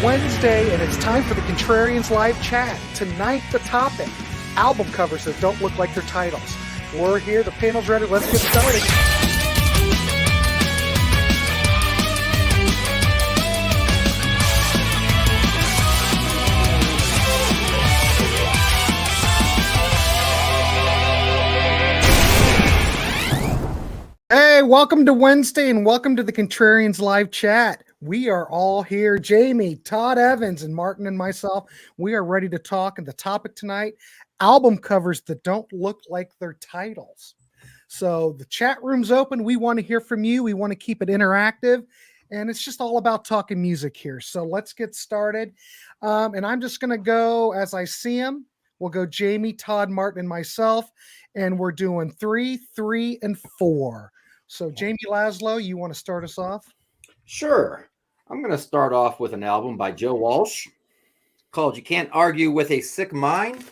Wednesday, and it's time for the Contrarians live chat. Tonight, the topic, album covers that don't look like their titles. We're here, the panel's ready, let's get started. Hey, welcome to Wednesday and welcome to the Contrarians live chat. We are all here. Jamie, Todd Evans, and Martin and myself. We are ready to talk. And the topic tonight, album covers that don't look like their titles. So the chat room's open. We want to hear from you. We want to keep it interactive. And it's just all about talking music here. So let's get started. And I'm just going to go as I see them. We'll go Jamie, Todd, Martin, and myself. And we're doing 3, 3, and 4. So, Jamie Laszlo, you want to start us off? Sure. I'm going to start off with an album by Joe Walsh called You Can't Argue with a Sick Mind.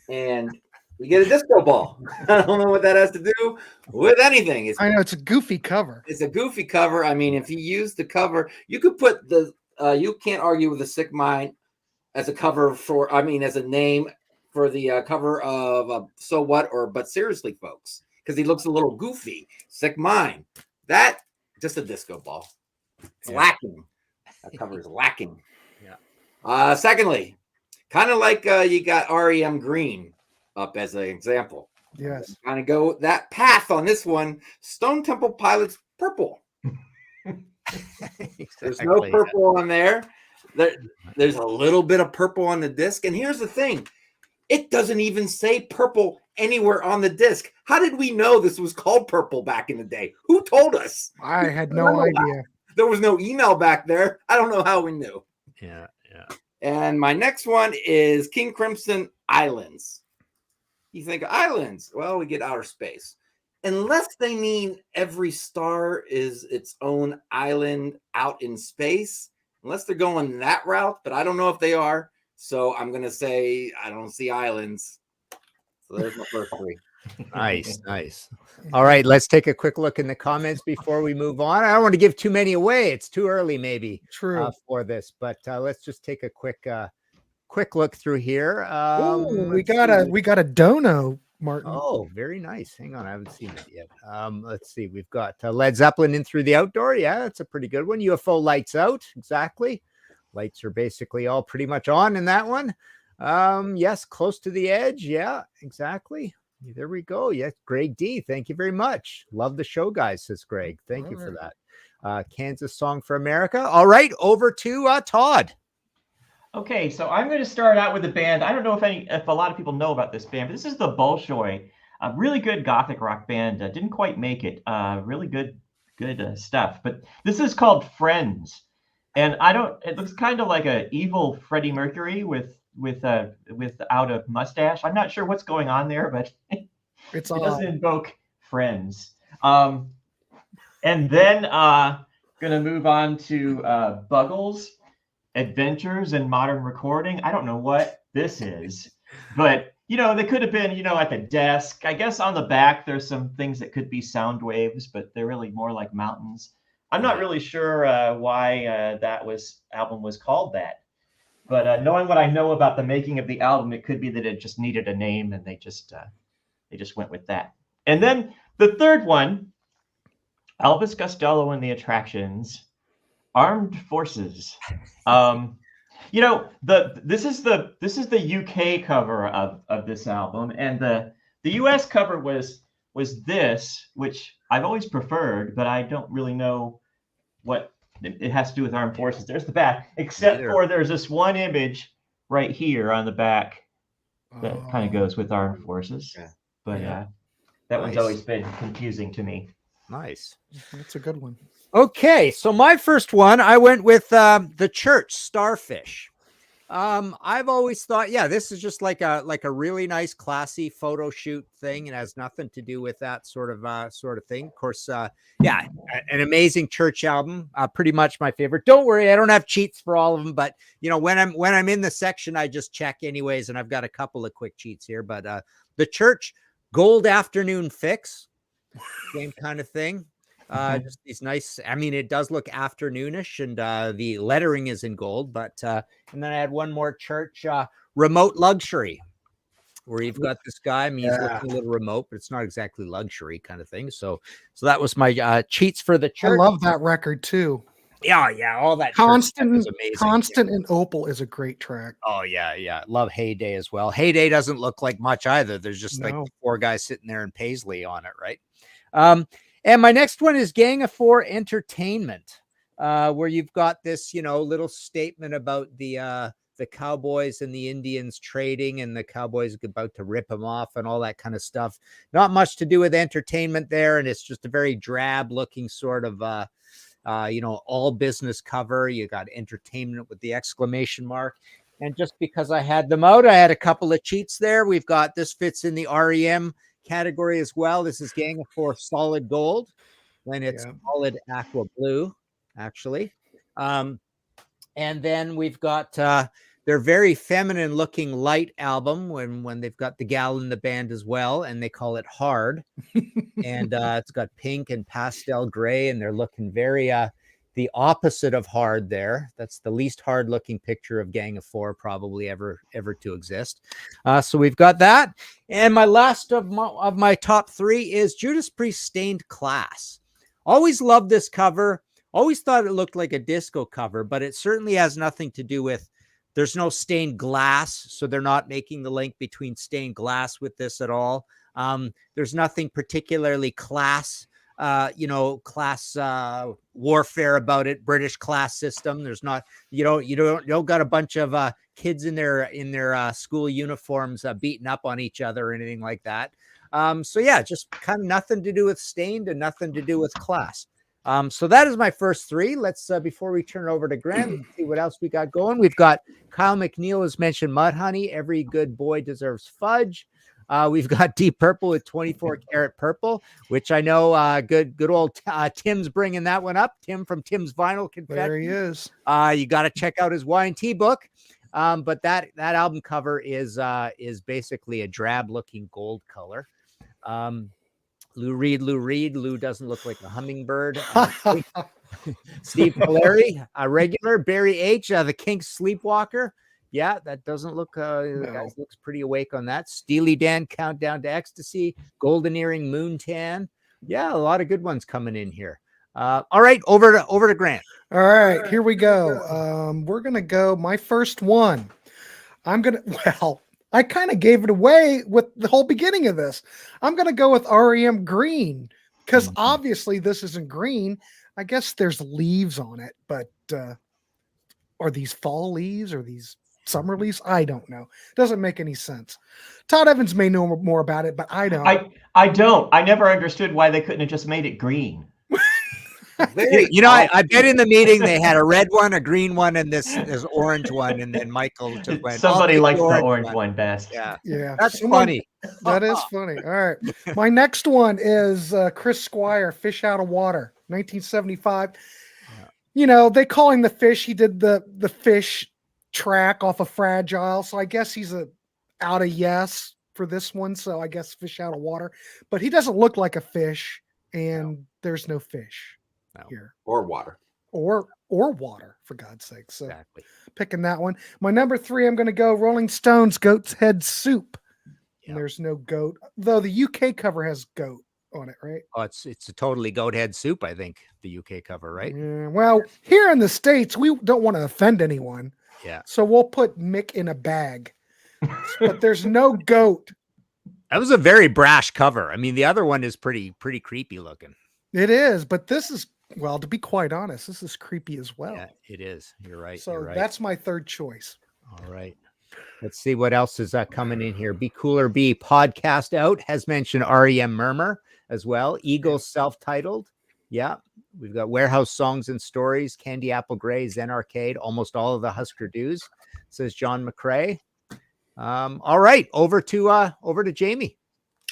And we get a disco ball. I don't know what that has to do with anything. I know, it's a goofy cover. It's a goofy cover. I mean, if you use the cover, you could put the You Can't Argue with a Sick Mind as a cover for, as a name for the cover of So What or But Seriously, Folks. Because he looks a little goofy. Sick Mind. That, just a disco ball. It's lacking. That cover is lacking. Yeah. Secondly, kind of like you got REM Green up as an example. Yes. Kind of go that path on this one. Stone Temple Pilots Purple. There's no purple on there. There's a little bit of purple on the disc. And here's the thing. It doesn't even say purple anywhere on the disc. How did we know this was called purple back in the day? Who told us? I had no idea. There was no email back there. I don't know how we knew. Yeah. And my next one is King Crimson Islands. You think islands? Well, we get outer space. Unless they mean every star is its own island out in space. Unless they're going that route, but I don't know if they are. So I'm going to say I don't see islands. So there's my first 3. Nice. All right, let's take a quick look in the comments before we move on. I don't want to give too many away. It's too early maybe for this, but let's just take a quick look through here. We got a dono, Martin. Oh, very nice. Hang on, I haven't seen it yet. Let's see. We've got Led Zeppelin In Through the Outdoor. Yeah, that's a pretty good one. UFO Lights Out. Exactly. Lights are basically all pretty much on in that one. Yes, Close to the Edge. Yeah, exactly. There we go. Yes, Greg D. Thank you very much. Love the show, guys, says Greg. Thank you for that. Kansas Song for America. All right, over to Todd. Okay, so I'm going to start out with a band. I don't know if a lot of people know about this band, but this is the Bolshoi, a really good gothic rock band. Didn't quite make it. Really good stuff. But this is called Friends. And it looks kind of like an evil Freddie Mercury without a mustache. I'm not sure what's going on there, but it doesn't invoke Friends. And then going to move on to Buggles, Adventures in Modern Recording. I don't know what this is, but they could have been, at the desk. I guess on the back there's some things that could be sound waves, but they're really more like mountains. I'm not really sure why that album was called that, but knowing what I know about the making of the album, it could be that it just needed a name and they just went with that. And then the third one, Elvis Costello and the Attractions, Armed Forces. This is the UK cover of this album, and the US cover was this, which I've always preferred, but I don't really know what it has to do with Armed Forces. There's the back, except for there's this one image right here on the back that kind of goes with Armed Forces. Yeah. But that one's always been confusing to me. Nice. That's a good one. Okay, so my first one, I went with the Church, Starfish. I've always thought, this is just like a really nice, classy photo shoot thing. It has nothing to do with that sort of thing. Of course, an amazing Church album, pretty much my favorite. Don't worry, I don't have cheats for all of them, but when I'm in the section, I just check anyways, and I've got a couple of quick cheats here. But the Church, Gold Afternoon Fix, same kind of thing. Just these nice, I mean, it does look afternoonish, and the lettering is in gold, but and then I had one more church, remote luxury, where you've got this guy. I mean, he's looking a little remote, but it's not exactly luxury kind of thing. So that was my cheats for the I church. love that record too. Yeah, all that church stuff is amazing. Constant and Opal is a great track. Oh yeah. Love Heyday as well. Heyday doesn't look like much either. There's just like 4 guys sitting there in paisley on it, right? And my next one is Gang of 4 Entertainment, where you've got this, little statement about the Cowboys and the Indians trading, and the Cowboys about to rip them off and all that kind of stuff. Not much to do with entertainment there, and it's just a very drab looking sort of all business cover. You got entertainment with the exclamation mark. And just because I had them out, I had a couple of cheats there. We've got, this fits in the REM category as well. This is Gang of 4 Solid Gold, when it's solid aqua blue, actually. And then we've got their very feminine looking Light album, when they've got the gal in the band as well, and they call it Hard. And it's got pink and pastel gray, and they're looking very the opposite of hard there. That's the least hard looking picture of Gang of 4 probably ever to exist. So we've got that. And my last of my top 3 is Judas Priest Stained Class. Always loved this cover. Always thought it looked like a disco cover, but it certainly has nothing to do with, there's no stained glass, so they're not making the link between stained glass with this at all. There's nothing particularly class warfare about it. British class system. There's not, you don't got a bunch of kids in their school uniforms beating up on each other or anything like that. So yeah, just kind of nothing to do with stained and nothing to do with class. So that is my first 3. Let's before we turn it over to Grant, let's see what else we got going. We've got Kyle McNeil has mentioned Mudhoney. Every good boy deserves fudge. We've got Deep Purple with 24 Karat Purple, which I know good old Tim's bringing that one up. Tim from Tim's Vinyl Confession. There he is. You got to check out his Y&T book. But that album cover is basically a drab looking gold color. Lou Reed. Lou doesn't look like a hummingbird. Steve Poleri, a regular. Barry H, the Kinks Sleepwalker. Yeah, that doesn't look, the guy looks pretty awake on that. Steely Dan, Countdown to Ecstasy, Golden Earring, Moontan. Yeah, a lot of good ones coming in here. All right, over to Grant. All right, here we go. We're going to go, my first one. I kind of gave it away with the whole beginning of this. I'm going to go with REM Green, because obviously this isn't green. I guess there's leaves on it, but are these fall leaves or these summer leaves? I don't know. Doesn't make any sense. Todd Evans may know more about it, but I don't. I don't. I never understood why they couldn't have just made it green. I bet in the meeting they had a red one, a green one, and this orange one, and then Michael just went. Somebody likes the orange one best. Yeah, that's funny. That is funny. All right, my next one is Chris Squire, Fish Out of Water, 1975. They call him the Fish. He did the Fish track off of Fragile, so I guess he's out of yes for this one. So I guess Fish Out of Water, but he doesn't look like a fish, and there's no fish here or water or water, for God's sake. So exactly. Picking that one. My number 3, I'm going to go Rolling Stones Goat's Head Soup. And there's no goat, though the UK cover has goat on it, right? Oh, it's a totally goat head soup, I think, the UK cover, right? Yeah, well, here in the States, we don't want to offend anyone. Yeah. So we'll put Mick in a bag. But there's no goat. That was a very brash cover. I mean, the other one is pretty creepy looking. It is, but this is, well, to be quite honest, this is creepy as well. Yeah, it is. You're right. So you're right. That's my third choice. All right. Let's see what else is coming in here. Be Cooler Be Podcast Out has mentioned REM Murmur as well. Eagles self-titled. Yeah. We've got Warehouse Songs and Stories, Candy Apple Gray, Zen Arcade, almost all of the Husker Do's, says John McCrae. All right. Over to Jamie.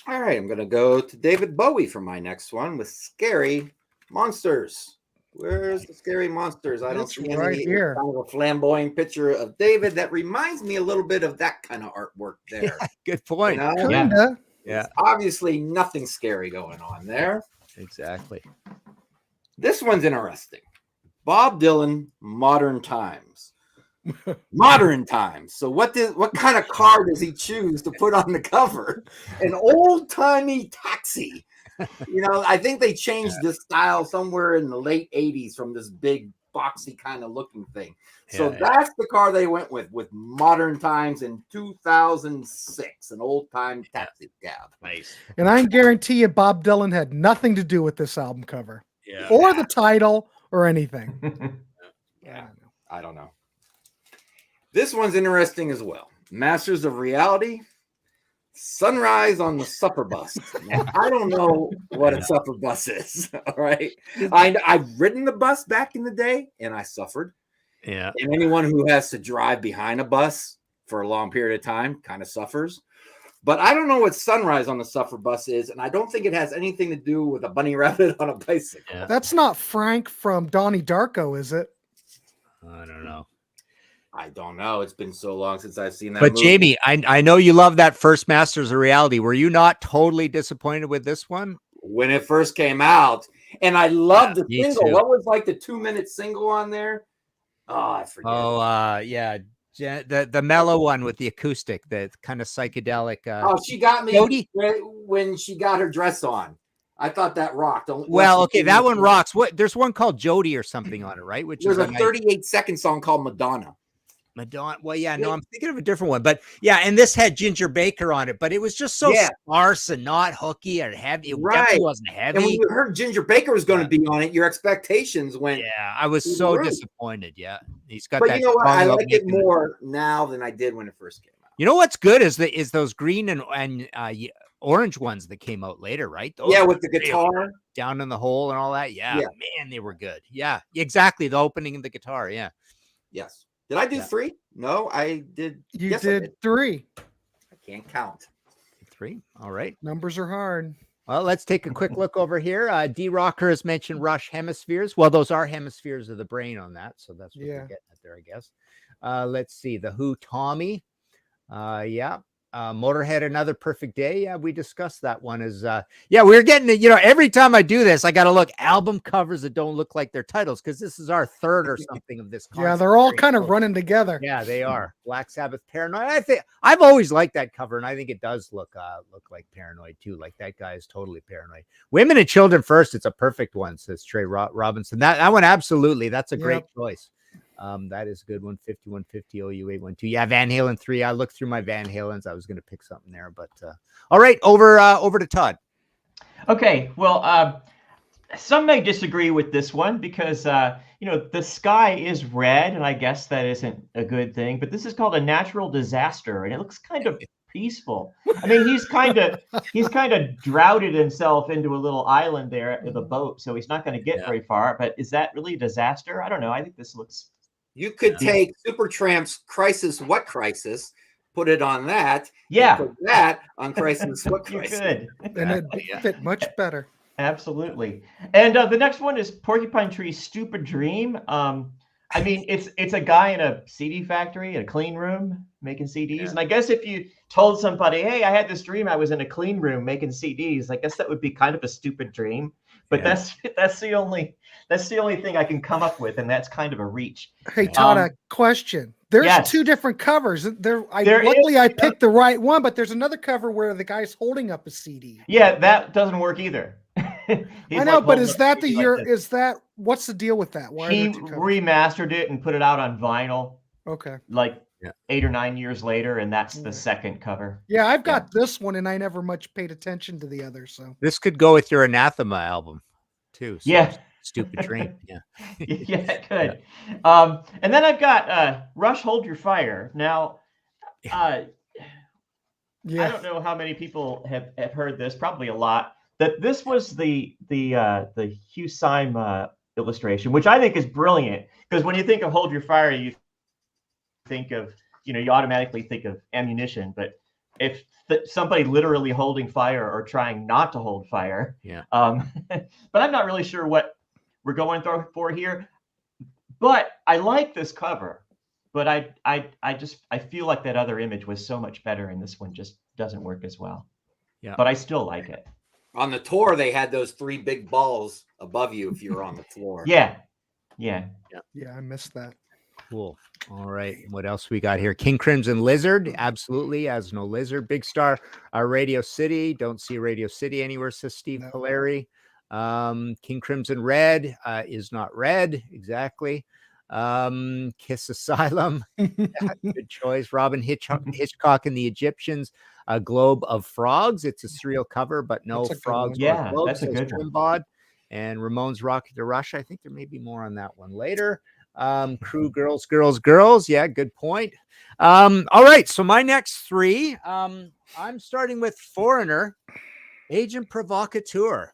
All right, I'm going to go to David Bowie for my next one with Scary Monsters. Where's the Scary Monsters? I don't see right any here. kind of a flamboyant picture of David that reminds me a little bit of that kind of artwork there. Yeah, good point. Kinda. Yeah. Obviously nothing scary going on there. Exactly. This one's interesting. Bob Dylan, Modern Times. Modern Times. So what kind of car does he choose to put on the cover? An old-timey taxi. I think they changed this style somewhere in the late 80s from this big boxy kind of looking thing. So that's the car they went with Modern Times in 2006, an old-time taxi cab. Nice. And I can guarantee you Bob Dylan had nothing to do with this album cover. Yeah. Or the title or anything. I don't know. This one's interesting as well. Masters of Reality, Sunrise on the Supper Bus. Now, I don't know what a supper bus is. All right. I've ridden the bus back in the day and I suffered. Yeah. And anyone who has to drive behind a bus for a long period of time kind of suffers. But I don't know what Sunrise on the Supper Bus is, and I don't think it has anything to do with a bunny rabbit on a bicycle. Yeah. That's not Frank from Donnie Darko, is it? I don't know. I don't know. It's been so long since I've seen that But movie. Jamie, I know you love that first Masters of Reality. Were you not totally disappointed with this one? When it first came out, and I loved the me single. too. What was like the 2-minute single on there? Oh, I forget. Oh, yeah. The mellow one with the acoustic, the kind of psychedelic. She got me Jody? when she got her dress on. I thought that rocked. Well, okay, that one rocks. There's one called Jody or something on it, right? Which There's is a 38-second song called Madonna. Madonna. Well, yeah, no, I'm thinking of a different one, but yeah, and this had Ginger Baker on it, but it was just so sparse and not hooky or heavy. It definitely wasn't heavy. And when you heard Ginger Baker was going to be on it, your expectations went. Yeah, I was so disappointed. Yeah, he's got. But that you know what? I like it making more now than I did when it first came out. You know what's good is those green and orange ones that came out later, right? Those with the guitar down in the hole and all that. Yeah, man, they were good. Yeah, exactly. The opening of the guitar. Yeah. Yes. Did I do 3? No, I did. You did 3. I can't count. 3. All right. Numbers are hard. Well, let's take a quick look over here. D Rocker has mentioned Rush hemispheres. Well, those are hemispheres of the brain on that. So that's what we're getting at there, I guess. Let's see. The Who, Tommy. Motorhead, Another Perfect Day. Yeah, we discussed that one as we're getting it. Every time I do this, I got to look album covers that don't look like their titles because this is our third or something of this. Yeah, they're all kind of running together. Yeah, they are. Black Sabbath, Paranoid. I think I've always liked that cover, and I think it does look like Paranoid too. Like that guy is totally paranoid. Women and Children First. It's a perfect one, says Trey Robinson. That one absolutely. That's a great choice. That is a good one. 5150 OU812. Yeah, Van Halen 3. I looked through my Van Halens. I was going to pick something there, but all right, over to Todd. Okay, well, some may disagree with this one because the sky is red, and I guess that isn't a good thing. But this is called a natural disaster, and it looks kind of peaceful. I mean, he's kind of droughted himself into a little island there with a boat, so he's not going to get very far. But is that really a disaster? I don't know. I think this looks. You could take Supertramp's Crisis, What Crisis, put it on that. Yeah. Put that on Crisis, What Crisis. You could. And it'd fit much better. Absolutely. And the next one is Porcupine Tree's Stupid Dream. I mean, it's a guy in a CD factory, a clean room, making CDs. Yeah. And I guess if you told somebody, hey, I had this dream, I was in a clean room making CDs, I guess that would be kind of a stupid dream. But that's the only thing I can come up with, and that's kind of a reach. Hey, Todd, a question. There's 2 different covers. Luckily I picked the right one, but there's another cover where the guy's holding up a CD. Yeah, that doesn't work either. I know, but is that the year? Is that what's the deal with that? Why he remastered it and put it out on vinyl? Okay, like 8 or 9 years later, and that's the second cover. Yeah, I've got this one, and I never much paid attention to the other. So this could go with your Anathema album, too. So Stupid Dream. Yeah, it could. And then I've got Rush, Hold Your Fire. Now, I don't know how many people have heard this. Probably a lot. That this was the Hugh Syme illustration, which I think is brilliant, because when you think of Hold Your Fire, you think of, you automatically think of ammunition. But if somebody literally holding fire or trying not to hold fire, but I'm not really sure what we're going for here. But I like this cover, but I feel like that other image was so much better, and this one just doesn't work as well. Yeah, but I still like it. On the tour, they had those 3 big balls above you if you were on the floor. Yeah. Yeah, I missed that. Cool. All right. What else we got here? King Crimson Lizard. Absolutely. As no lizard. Big Star. Radio City. Don't see Radio City anywhere, says Steve No. Poleri. King Crimson Red is not red. Exactly. Kiss Asylum. Good choice. Robin Hitchcock and the Egyptians. A Globe of Frogs. It's a serial cover, but no That's a good frogs. one. Yeah, globes, that's a says good one. Trimbod. And Ramones Rocket to Russia. I think there may be more on that one later. Crew girls. Yeah, good point. All right. So my next 3, I'm starting with Foreigner, Agent Provocateur,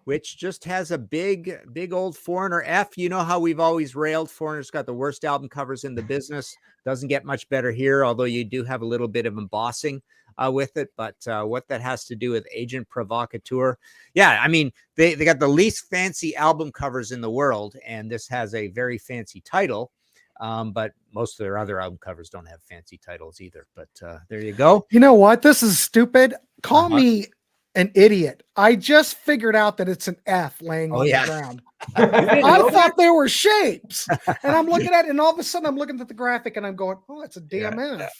which just has a big old Foreigner F. You know how we've always railed Foreigner's got the worst album covers in the business. Doesn't get much better here, although you do have a little bit of embossing with it. But what that has to do with Agent Provocateur. Yeah, I mean, they got the least fancy album covers in the world, and this has a very fancy title. But most of their other album covers don't have fancy titles either. But there you go. You know what? This is stupid. Call me an idiot. I just figured out that it's an F laying on the ground. I thought they were shapes. And I'm looking at it, and all of a sudden I'm looking at the graphic and I'm going, oh, it's a damn F.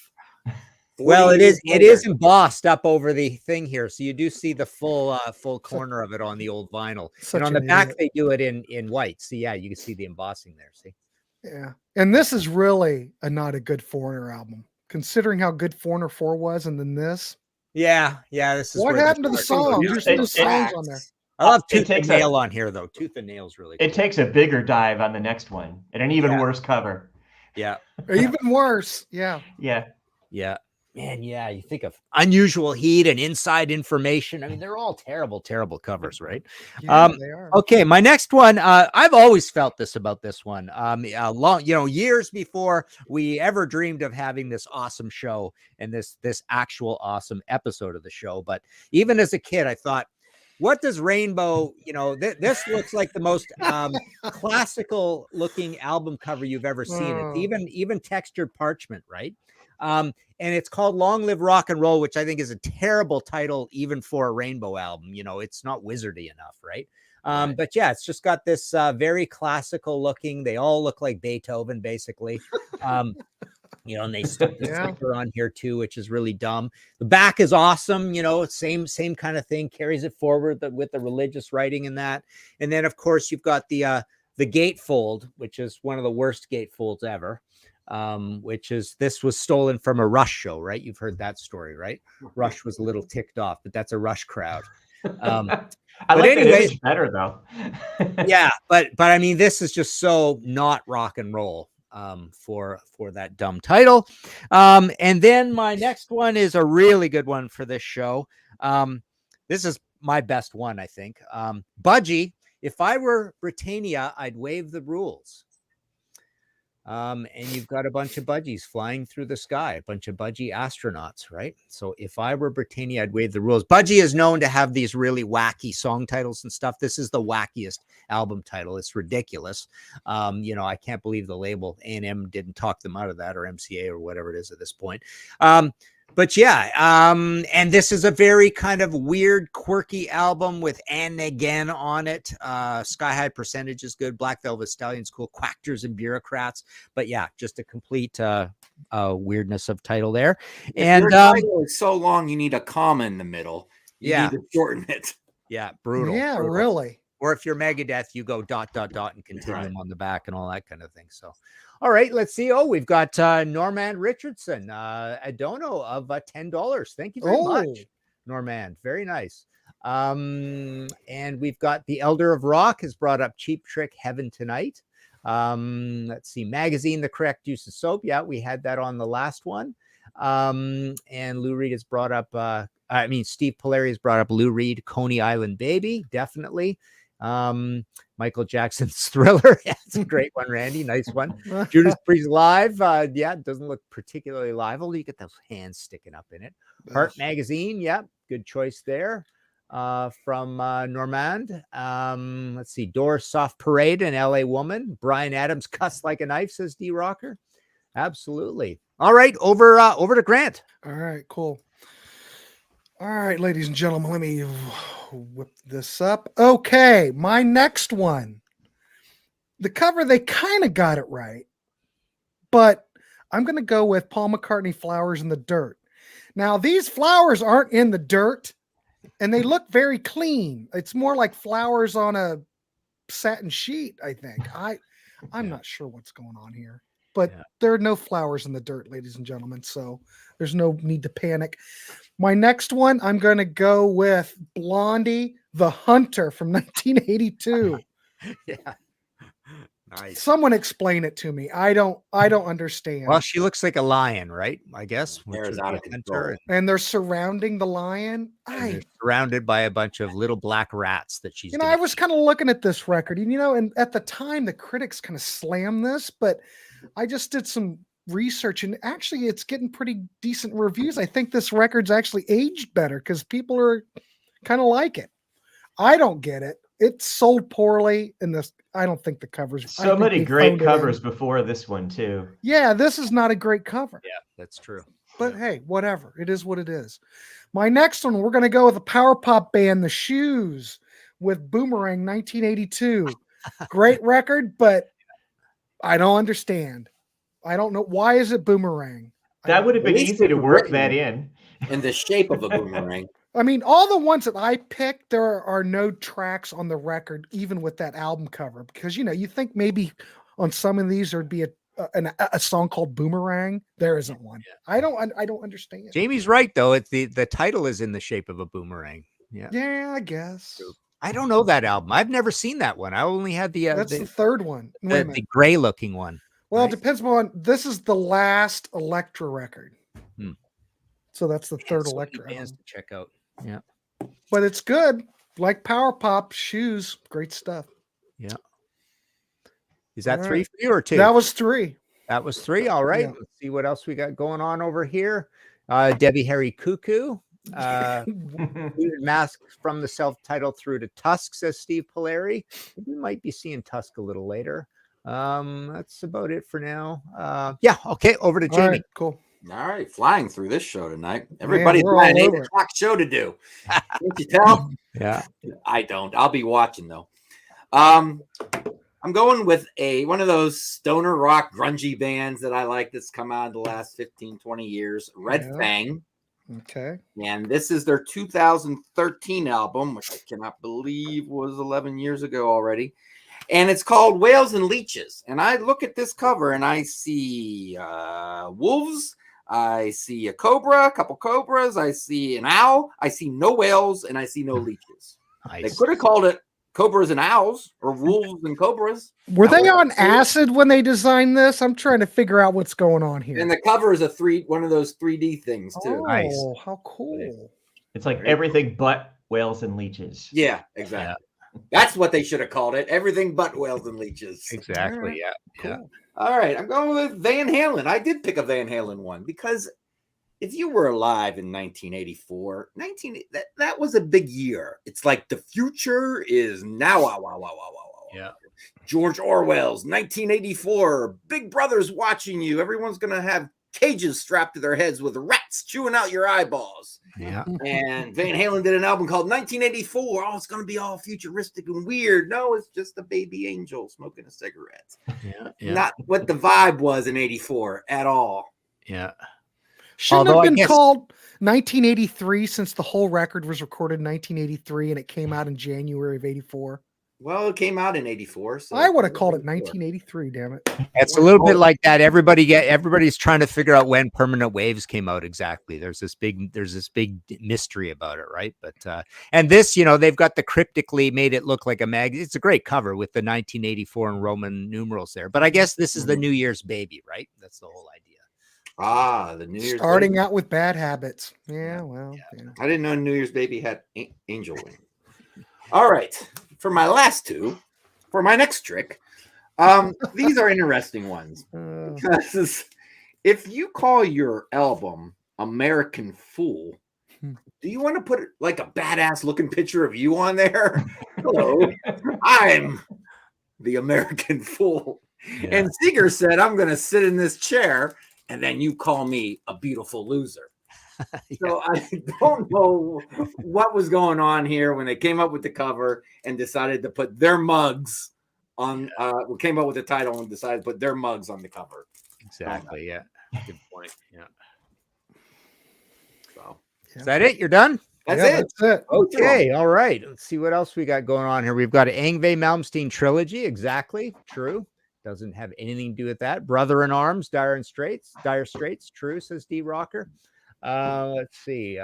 Well, it is embossed up over the thing here, so you do see the full corner of it on the old vinyl. And on the back, they do it in white. So yeah, you can see the embossing there. See? Yeah, and this is really not a good Foreigner album, considering how good Foreigner 4 was, and then this. Yeah. This is what happened to the songs. There's no songs on there. I love Tooth and Nail on here, though. Tooth and Nail's really cool. It takes a bigger dive on the next one and an even worse cover. Yeah. Or even worse. Yeah. Man, yeah, you think of Unusual Heat and Inside Information. I mean, they're all terrible covers, right? Yeah, they are. Okay, my next one. I've always felt this about this one. Years before we ever dreamed of having this awesome show and this actual awesome episode of the show. But even as a kid, I thought, what does Rainbow? This looks like the most classical looking album cover you've ever seen. It's even textured parchment, right? And it's called Long Live Rock and Roll, which I think is a terrible title even for a Rainbow album. It's not wizardy enough, right? But yeah, it's just got this very classical looking. They all look like Beethoven, basically. And they stuck the sticker on here too, which is really dumb. The back is awesome. Same kind of thing, carries it forward with the religious writing in that. And then of course you've got the gatefold, which is one of the worst gatefolds ever. This was stolen from a Rush show, right? You've heard that story, right? Rush was a little ticked off, but that's a Rush crowd. I like that image better though. Yeah, but I mean, this is just so not rock and roll for that dumb title. And then my next one is a really good one for this show. This is my best one, I think. Budgie, if I were Britannia, I'd waive the rules. And you've got a bunch of budgies flying through the sky, a bunch of budgie astronauts, right? So if I were Britannia, I'd waive the rules. Budgie is known to have these really wacky song titles and stuff. This is the wackiest album title. It's ridiculous. I can't believe the label A&M didn't talk them out of that, or MCA or whatever it is at this point. But yeah, and this is a very kind of weird, quirky album with And Again on it. Sky High Percentage is good. Black Velvet Stallion's cool. Quactors and Bureaucrats. But yeah, just a complete weirdness of title there. And your title is so long, you need a comma in the middle. You need to shorten it. Yeah, brutal. Yeah, brutal. really. Or if you're Megadeth, you go ... and continuum on the back and all that kind of thing. So, all right, let's see. Oh, we've got Norman Richardson, a dono of $10. Thank you very much, Norman. Very nice. And we've got the Elder of Rock has brought up Cheap Trick Heaven Tonight. Let's see, Magazine, The Correct Use of Soap. Yeah, we had that on the last one. And Lou Reed has brought up, Steve Poleri has brought up Lou Reed, Coney Island Baby. Definitely. Michael Jackson's Thriller. Yeah, it's a great one, Randy. Nice one. Judas Priest Live. Yeah, it doesn't look particularly live, although you get those hands sticking up in it. Heart Magazine. Yeah, good choice there. From Normand. Let's see. Doors Soft Parade and LA Woman. Brian Adams Cuss Like a Knife, says D Rocker. Absolutely. All right, over to Grant. All right, cool. All right, ladies and gentlemen, let me whip this up. Okay, my next one. The cover, they kind of got it right, but I'm going to go with Paul McCartney, Flowers in the Dirt. Now, these flowers aren't in the dirt, and they look very clean. It's more like flowers on a satin sheet, I think. I'm not sure what's going on here, but there are no flowers in the dirt, ladies and gentlemen, so there's no need to panic. My next one, I'm going to go with Blondie the Hunter from 1982. Yeah. Nice. Someone explain it to me. I don't understand. Well, she looks like a lion, right? I guess. Hair is out of control. And they're surrounding the lion. They're surrounded by a bunch of little black rats that she's. I was kind of looking at this record, and at the time the critics kind of slammed this, but I just did some research, and actually it's getting pretty decent reviews. I think this record's actually aged better because people are kind of like it. I don't get it. It's sold poorly, and I don't think the covers. So many great covers before this one too. Yeah, this is not a great cover. Yeah, that's true. But hey, whatever. It is what it is. My next one, we're going to go with a power pop band, The Shoes, with Boomerang 1982. Great record, but I don't understand. I don't know. Why is it Boomerang? That would have been easy to work that in the shape of a boomerang. I mean, all the ones that I picked, there are no tracks on the record, even with that album cover, because you think maybe on some of these there'd be a song called Boomerang. There isn't one. I don't understand. Jamie's right though. It's the title is in the shape of a boomerang. Yeah, I guess. I don't know that album. I've never seen that one. I only had that's the third one. The gray looking one. Well, It depends on. This is the last Elektra record. So that's the third Elektra bands to check out. Yeah, but it's good. Like Power Pop, Shoes, great stuff. Yeah. Is that three for you or two? That was three. That was three. All right. Yeah. Let's see what else we got going on over here. Debbie Harry Cuckoo. Mask from the self-titled through to Tusk, says Steve Poleri. We might be seeing Tusk a little later. That's about it for now. Yeah. Okay. Over to Jamie. Right, cool. All right, flying through this show tonight. Everybody's got an 8 o'clock show to do. Can't you tell? Yeah. I don't. I'll be watching though. I'm going with one of those stoner rock grungy bands that I like that's come out in the last 15, 20 years, Red Fang. Okay. And this is their 2013 album, which I cannot believe was 11 years ago already. And it's called Whales and Leeches. And I look at this cover and I see wolves. I see a cobra, a couple cobras. I see an owl. I see no whales, and I see no leeches. Nice. They could have called it Cobras and Owls or Wolves and Cobras. Were they on acid when they designed this? I'm trying to figure out what's going on here. And the cover is one of those 3D things too. Oh, nice. How cool! It's like everything but whales and leeches. Yeah, exactly. Yeah. That's what they should have called it. Everything but whales and leeches. Exactly. Yeah. Cool. Yeah. All right, I'm going with Van Halen. I did pick a Van Halen one because if you were alive in 1984, that was a big year. It's like the future is now. Yeah. George Orwell's 1984. Big Brother's watching you. Everyone's going to have cages strapped to their heads with rats chewing out your eyeballs. Yeah. And Van Halen did an album called 1984. Oh, it's going to be all futuristic and weird. No, it's just a baby angel smoking a cigarette. Yeah. Not what the vibe was in 84 at all. Yeah. Shouldn't have been called 1983 since the whole record was recorded in 1983 and it came out in January of 84. Well, it came out in 84. So I would have called it 1983, damn it. It's a little bit like that. Everybody's trying to figure out when Permanent Waves came out exactly. There's this big mystery about it, right? But and this, they've got the cryptically made it look like a mag. It's a great cover with the 1984 and Roman numerals there. But I guess this is the New Year's baby, right? That's the whole idea. Ah, the New Year's starting out with Bad Habits. Yeah, well, yeah. I didn't know New Year's Baby had angel wing. All right. For my last two, for my next trick, these are interesting ones. Because if you call your album American Fool, do you want to put like a badass looking picture of you on there? Hello, I'm the American Fool. Yeah. And Seeger said, I'm going to sit in this chair and then you call me a beautiful loser. So I don't know what was going on here when they came up with the cover and decided to put their mugs on. Came up with the title and decided to put their mugs on the cover. Exactly. Yeah. Good point. Yeah. So Is that it? You're done? that's Yeah, it. that's it. Okay. All right. Let's see what else we got going on here. We've got an Yngwie Malmsteen trilogy. Exactly. True. Doesn't have anything to do with that. Brother in Arms, Dire Straits. True, says D Rocker. Let's see.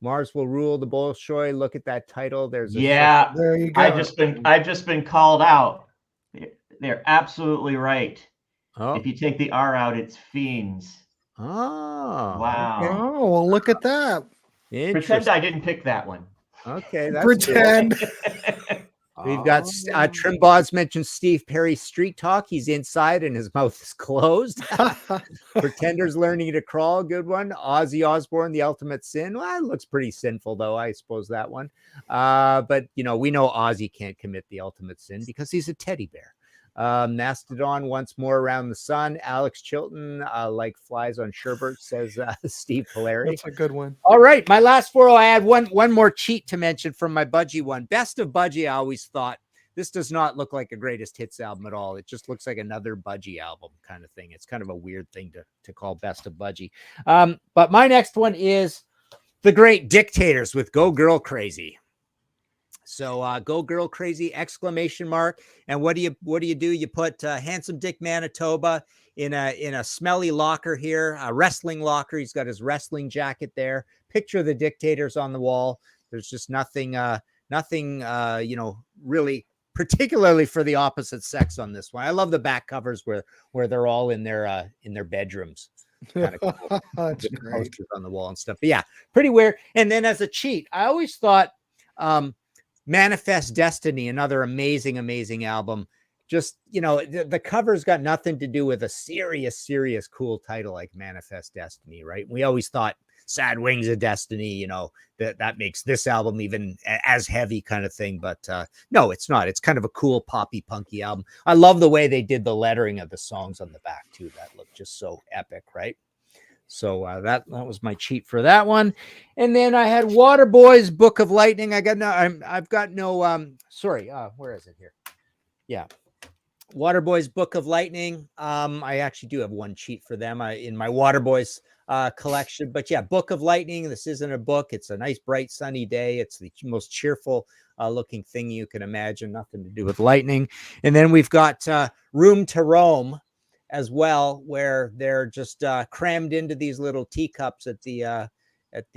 Mars Will Rule the Bolshoi. Look at that title. There's Yeah, There you go. I've just been called out. They're absolutely right. Oh. If you take the R out, it's fiends. Oh. Wow. Okay. Oh, well, look at that. Pretend Interesting. I didn't pick that one. Okay. That's Pretend. We've got Trimboz mentioned Steve Perry's Street Talk. He's inside and his mouth is closed. Pretenders Learning to Crawl. Good one. Ozzy Osbourne, The Ultimate Sin. Well, it looks pretty sinful, though, I suppose, that one. But, we know Ozzy can't commit the ultimate sin because he's a teddy bear. Mastodon Once More Around the Sun. Alex Chilton, like flies on sherbet, says Steve Poleri. That's a good one. All right, my last four. I had one more cheat to mention from my Budgie one. Best of Budgie, I always thought this does not look like a greatest hits album at all. It just looks like another Budgie album kind of thing. It's kind of a weird thing to call Best of Budgie. But my next one is The Great Dictators with Go Girl Crazy. So Go Girl Crazy, exclamation mark. And what do you do? You put Handsome Dick Manitoba in a smelly locker here, a wrestling locker. He's got his wrestling jacket there. Picture of the Dictators on the wall. There's just nothing, really particularly for the opposite sex on this one. I love the back covers where they're all in their bedrooms. Kind of cool. That's great. Posters on the wall and stuff. But yeah, pretty weird. And then as a cheat, I always thought Manifest Destiny, another amazing album. Just, the cover's got nothing to do with a serious cool title like Manifest Destiny, right? We always thought Sad Wings of Destiny, that makes this album even as heavy kind of thing. But no, it's not. It's kind of a cool poppy punky album. I love the way they did the lettering of the songs on the back too. That looked just so epic, right? So that was my cheat for that one. And then I had Waterboy's Book of Lightning. Where is it here? Yeah. Waterboy's Book of Lightning. I actually do have one cheat for them in my Waterboys collection. But yeah, Book of Lightning. This isn't a book. It's a nice, bright, sunny day. It's the most cheerful looking thing you can imagine. Nothing to do with lightning. And then we've got Room to Roam as well, where they're just crammed into these little teacups at the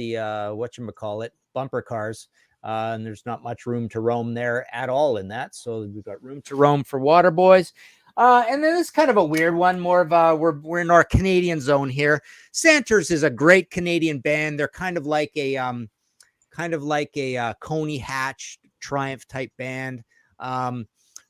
whatchamacallit, bumper cars. And there's not much room to roam there at all in that. So we've got Room to Roam for Waterboys. And then this is kind of a weird one, more of we're in our Canadian zone here. Santers is a great Canadian band. They're kind of like a Coney Hatch Triumph type band.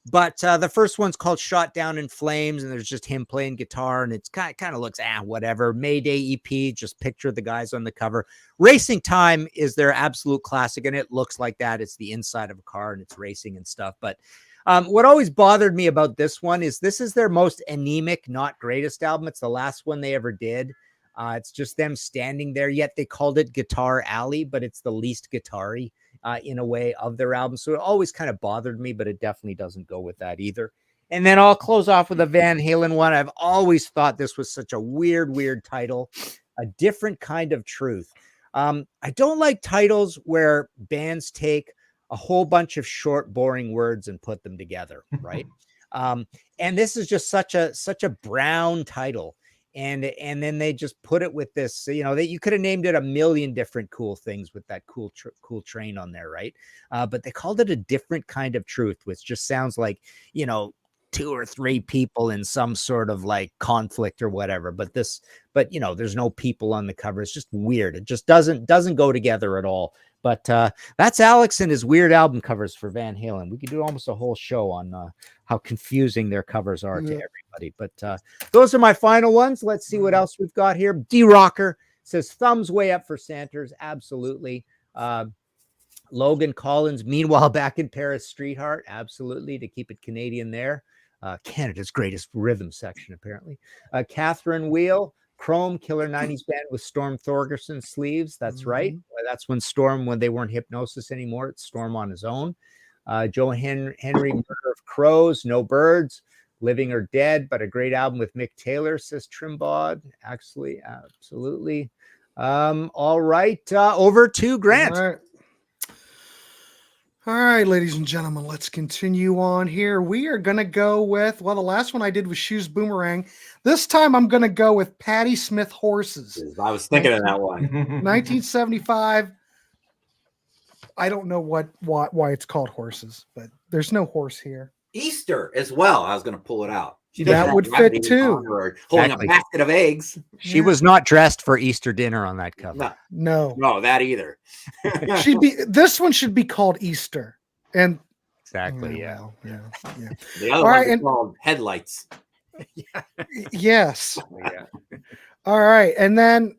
But the first one's called Shot Down in Flames, and there's just him playing guitar, and it's kind of looks whatever. Mayday EP, just picture the guys on the cover. Racing Time is their absolute classic, and it looks like that. It's the inside of a car, and it's racing and stuff. But what always bothered me about this one is this is their most anemic, not greatest album. It's the last one they ever did. It's just them standing there, yet they called it Guitar Alley, but it's the least guitar-y in a way of their album. So it always kind of bothered me, but it definitely doesn't go with that either. And then I'll close off with a Van Halen one. I've always thought this was such a weird title, A Different Kind of Truth. I don't like titles where bands take a whole bunch of short, boring words and put them together, right? And this is just such a brown title. And then they just put it with this, that you could have named it a million different cool things with that cool train on there, right? But they called it A Different Kind of Truth, which just sounds like, 2 or 3 people in some sort of like conflict or whatever. But there's no people on the cover. It's just weird. It just doesn't go together at all. But that's Alex and his weird album covers for Van Halen. We could do almost a whole show on how confusing their covers are to everybody. But those are my final ones. Let's see what else we've got here. D Rocker says thumbs way up for Santers. Absolutely. Logan Collins, meanwhile, back in Paris, Streetheart. Absolutely. To keep it Canadian there. Canada's greatest rhythm section, apparently. Catherine Wheel. Chrome Killer 90s band with Storm Thorgerson sleeves. That's right. That's when Storm, when they weren't Hypnosis anymore, it's Storm on his own. Joe Henry, Murder of Crows, No Birds, Living or Dead, but a great album with Mick Taylor, says Trimbod. Actually, absolutely. All right. Over to Grant. All right, ladies and gentlemen, let's continue on here. We are going to go with, well, the last one I did was Shoes Boomerang. This time I'm going to go with Patti Smith Horses. I was thinking of that one. 1975. I don't know why it's called Horses, but there's no horse here. Easter as well. I was going to pull it out. That would fit too. Or holding a basket of eggs. She was not dressed for Easter dinner on that cover. No, that either. This one should be called Easter. And exactly, The other one is called Headlights. Yes. All right, and then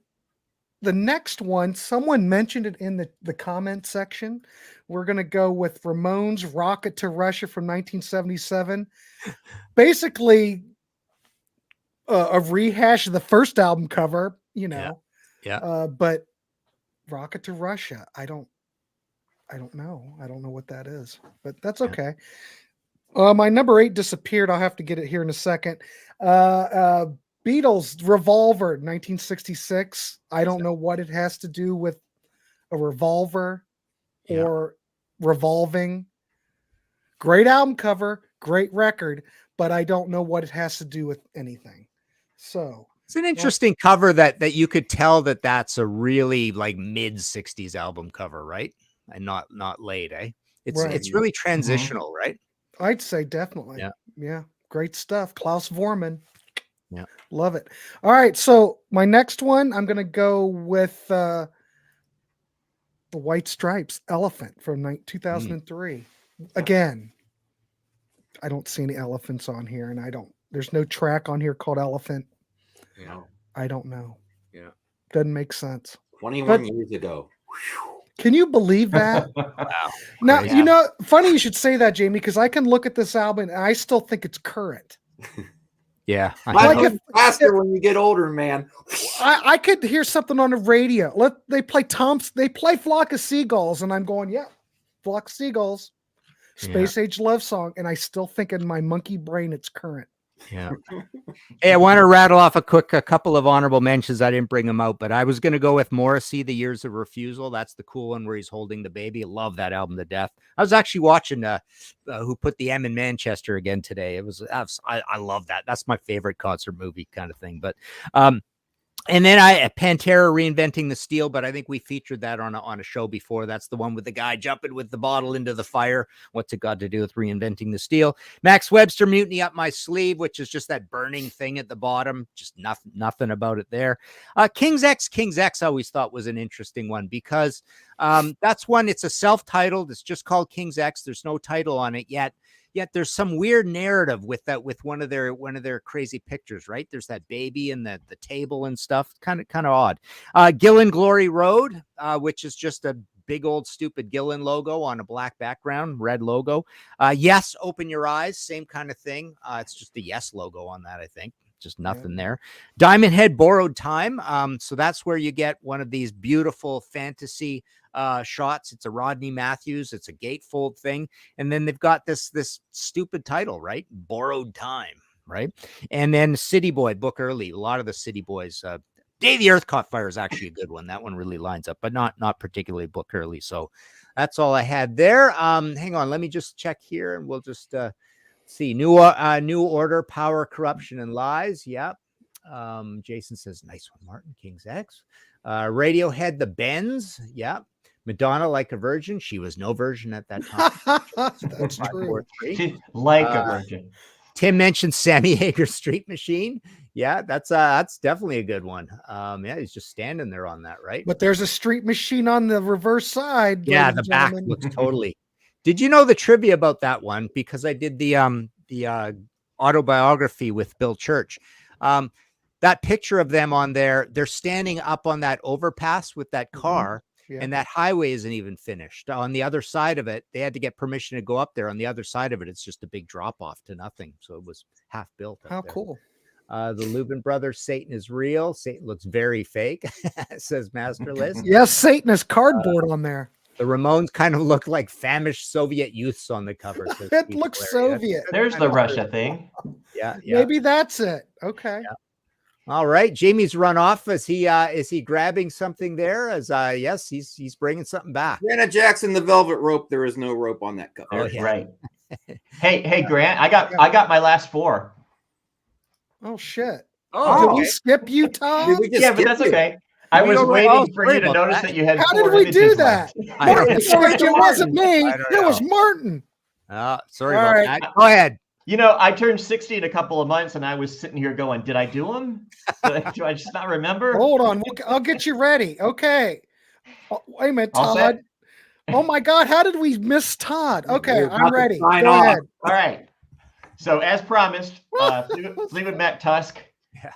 the next one, someone mentioned it in the comment section. We're going to go with Ramones' Rocket to Russia from 1977. Basically, a rehash of the first album cover, but Rocket to Russia, I don't know. I don't know what that is, but that's okay. My number 8 disappeared. I'll have to get it here in a second. Beatles Revolver 1966. I don't know what it has to do with a revolver or revolving. Great album cover, great record, but I don't know what it has to do with anything. So it's an interesting cover that you could tell that's a really like mid 60s album cover, right? And not late, eh? It's really transitional, right? I'd say definitely. Yeah. Great stuff. Klaus Vormann. Yeah. Love it. All right. So my next one, I'm going to go with the White Stripes Elephant from 2003. Again, I don't see any elephants on here, and there's no track on here called Elephant. I don't know. Yeah. Doesn't make sense. 21 years ago. Can you believe that? Wow. Now, funny you should say that, Jamie, because I can look at this album and I still think it's current. Yeah. Faster when you get older, man. I could hear something on the radio. They play Flock of Seagulls, and I'm going, Flock of Seagulls, Space Age Love Song, and I still think in my monkey brain it's current. Yeah. Hey, I want to rattle off a couple of honorable mentions. I didn't bring them out, but I was going to go with Morrissey, The Years of Refusal. That's the cool one where he's holding the baby. I love that album to death. I was actually watching Who Put the M in Manchester again today. I love that. That's my favorite concert movie kind of thing. But and then Pantera Reinventing the Steel, but I think we featured that on a show before. That's the one with the guy jumping with the bottle into the fire. What's it got to do with Reinventing the Steel? Max Webster, Mutiny Up My Sleeve, which is just that burning thing at the bottom. Just nothing about it there. King's X I always thought was an interesting one because that's one. It's a self-titled. It's just called King's X. There's no title on it yet. Yet there's some weird narrative with one of their crazy pictures, right? There's that baby and the table and stuff. Kind of odd. Gillen Glory Road, which is just a big old stupid Gillen logo on a black background, red logo. Yes, Open Your Eyes, same kind of thing. It's just the Yes logo on that, I think. Just nothing there. Diamond Head Borrowed Time. So that's where you get one of these beautiful fantasy shots. It's a Rodney Matthews. It's a gatefold thing. And then they've got this stupid title, right? Borrowed Time, right? And then City Boy, Book Early. A lot of the City Boys. Day the Earth Caught Fire is actually a good one. That one really lines up, but not particularly Book Early. So that's all I had there. Hang on. Let me just check here and we'll just see. New Order, Power, Corruption, and Lies. Yep. Jason says, nice one, Martin. King's X. Radiohead, The Bends. Yep. Madonna, Like a Virgin. She was no virgin at that time. That's true. She's like a virgin. Tim mentioned Sammy Hagar, Street Machine. Yeah, that's definitely a good one. Yeah, he's just standing there on that, right? But there's a Street Machine on the reverse side. Yeah, the back looks totally. Did you know the trivia about that one? Because I did the autobiography with Bill Church. That picture of them on there, they're standing up on that overpass with that car. Yeah. And that highway isn't even finished. On the other side of it, they had to get permission to go up there. On the other side of it, it's just a big drop off to nothing. So it was half built. How cool. The Lubin brothers, Satan is real. Satan looks very fake, says Master List. Yes, Satan is cardboard on there. The Ramones kind of look like famished Soviet youths on the cover. Says It Steve looks Poleri. Soviet. There's the Russia thing. Yeah, yeah. Maybe that's it. Okay. Yeah. All right, Jamie's run off. Is he grabbing something there? As yes, he's bringing something back. Janet Jackson, the Velvet Rope. There is no rope on that cover. Oh, yeah. Right. Hey, Grant, I got my last 4. Oh shit. Oh, Did okay. we skip you, Tom? Did we just Yeah, but skip that's you? okay. I We was don't- waiting oh, for sorry you to about notice that. that you had How 4 did we images do left. that? I don't Martin, know. sorry, it wasn't me. I don't It was know. Martin. Sorry All about right. that. Go ahead. You know, I turned 60 in a couple of months, and I was sitting here going, "Did I do them? Do I just not remember?" Hold on. I'll get you ready. Okay. Oh, wait a minute, All Todd. set? Oh my God. How did we miss Todd? Okay, We're about I'm to ready. sign Go off. ahead. All right. So as promised, Fleetwood Mac Tusk.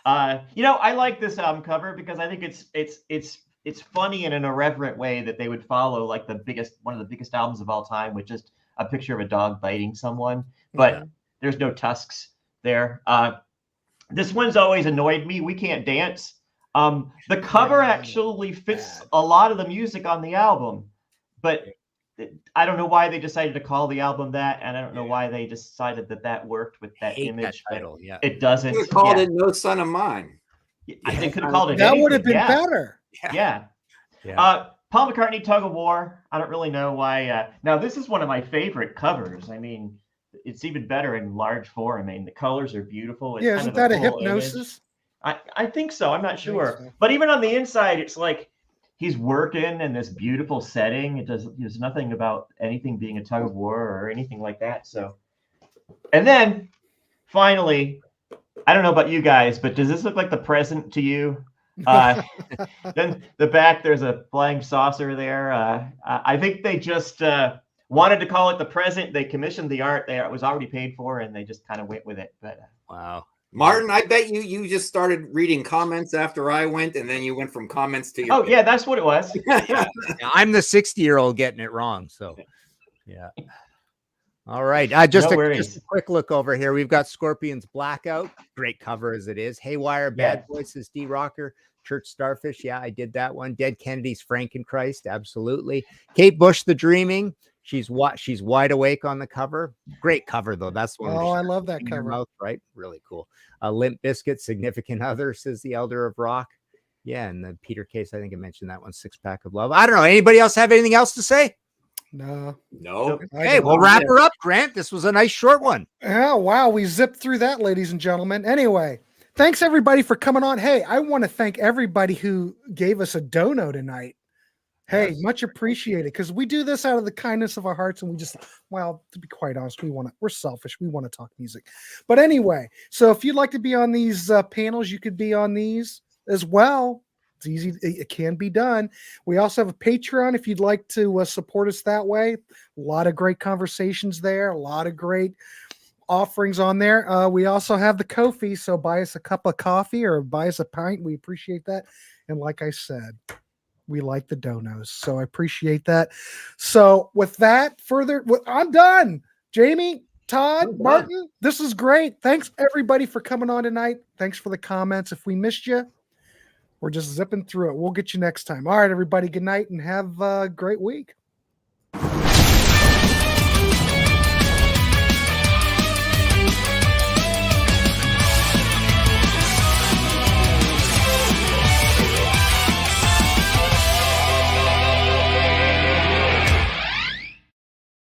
You know, I like this album cover because I think it's funny in an irreverent way that they would follow like one of the biggest albums of all time with just a picture of a dog biting someone, but there's no tusks there. This one's always annoyed me. We Can't Dance. The cover actually fits a lot of the music on the album, but I don't know why they decided to call the album that, and I don't know why they decided that worked with that Hate image. that title. Yeah. It doesn't. You called Yeah. it No Son of Mine. They could have called it That would have anything, been yeah. better. Yeah. Yeah. Paul McCartney, Tug of War. I don't really know why. Now, this is one of my favorite covers. I mean, it's even better in large form. I mean, the colors are beautiful. It's Yeah, kind isn't of that a full hypnosis? image. I think so. I'm not think sure. so. But even on the inside, it's like he's working in this beautiful setting. There's nothing about anything being a tug of war or anything like that. So, and then finally, I don't know about you guys, but does this look like the present to you? Then the back, there's a flying saucer there. I think they just wanted to call it the present. They commissioned the art there. It was already paid for, and they just kind of went with it. But Wow. Martin, I bet you just started reading comments after I went, and then you went from comments to your. oh yeah, that's what it was. Yeah, I'm the 60-year-old getting it wrong. So, yeah. All right. Just No a worries. quick look over here. We've got Scorpions Blackout. Great cover as it is. Haywire, Bad Voices, D Rocker, Church Starfish. Yeah, I did that one. Dead Kennedys, Frankenchrist. Absolutely. Kate Bush, The Dreaming. She's wide awake on the cover. Great cover though. That's one. Oh, I love that in her cover. mouth, right? Really cool. Limp Bizkit, Significant Other, says the Elder of Rock. Yeah, and the Peter Case, I think I mentioned that one. Six Pack of Love. I don't know. Anybody else have anything else to say? No. No. Hey, we'll wrap her up, Grant. This was a nice short one. Oh, wow. We zipped through that, ladies and gentlemen. Anyway, thanks everybody for coming on. Hey, I want to thank everybody who gave us a dono tonight. Hey, much appreciated because we do this out of the kindness of our hearts, and we just, well, to be quite honest, we're selfish. We want to talk music. But anyway, so if you'd like to be on these panels, you could be on these as well. It's easy. It can be done. We also have a Patreon if you'd like to support us that way. A lot of great conversations there. A lot of great offerings on there. We also have the Ko-fi, so buy us a cup of coffee or buy us a pint. We appreciate that. And like I said, we like the donos, so I appreciate that. So with that, I'm done. Jamie, Todd, Martin, this is great. Thanks everybody for coming on tonight. Thanks for the comments. If we missed you, we're just zipping through it. We'll get you next time. All right, everybody. Good night and have a great week.